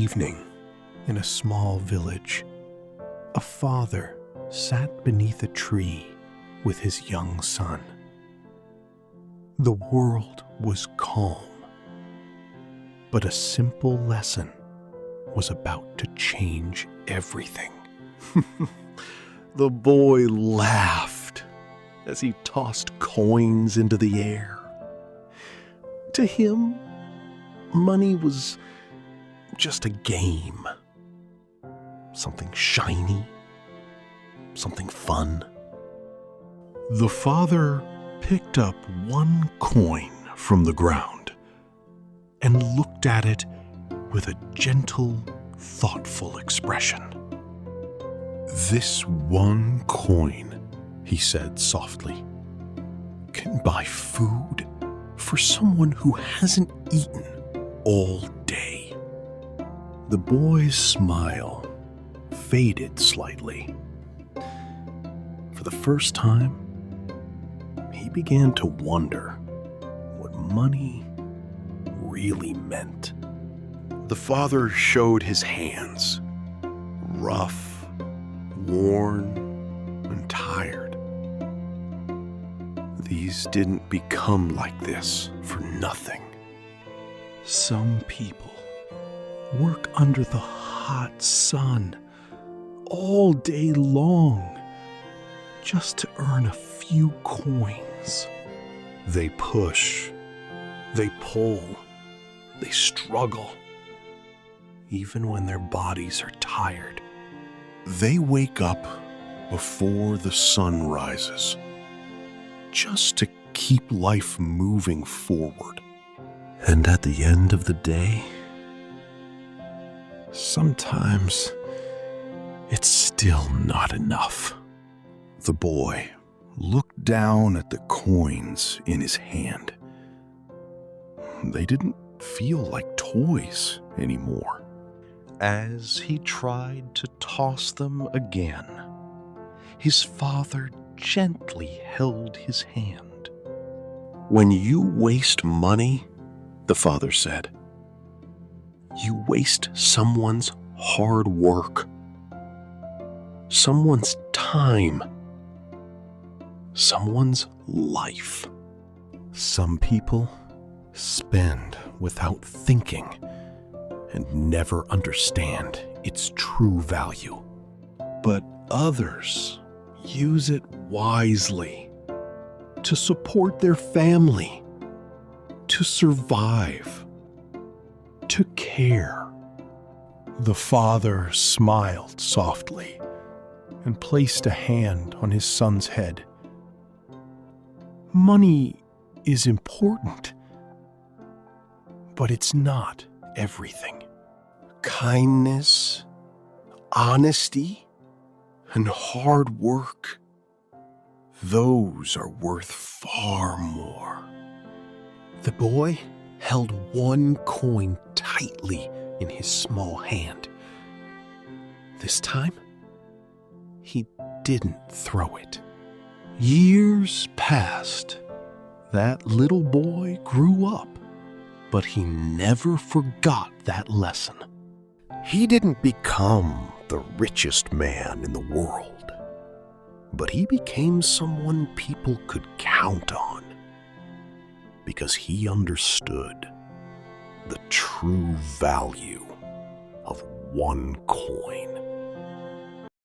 evening, in a small village, a father sat beneath a tree with his young son. The world was calm, but a simple lesson was about to change everything. The boy laughed as he tossed coins into the air. To him, money was just a game. Something shiny, something fun. The father picked up one coin from the ground and looked at it with a gentle, thoughtful expression. "This one coin," he said softly, "can buy food for someone who hasn't eaten all day." The boy's smile faded slightly. For the first time, he began to wonder what money really meant. The father showed his hands, rough, worn, and tired. These didn't become like this for nothing. Some people work under the hot sun all day long just to earn a few coins. They push, they pull, they struggle, even when their bodies are tired. They wake up before the sun rises, just to keep life moving forward. And at the end of the day, sometimes it's still not enough. The boy looked down at the coins in his hand. They didn't feel like toys anymore. As he tried to toss them again, his father gently held his hand. "When you waste money," the father said, "you waste someone's hard work, someone's time, someone's life." Some people spend without thinking and never understand its true value. But others use it wisely to support their family, to survive, to care. The father smiled softly and placed a hand on his son's head. "Money is important, but it's not everything. Kindness, honesty, and hard work, those are worth far more." The boy held one coin tightly in his small hand. This time, he didn't throw it. Years passed. That little boy grew up, but he never forgot that lesson. He didn't become the richest man in the world, but he became someone people could count on because he understood the true value of one coin.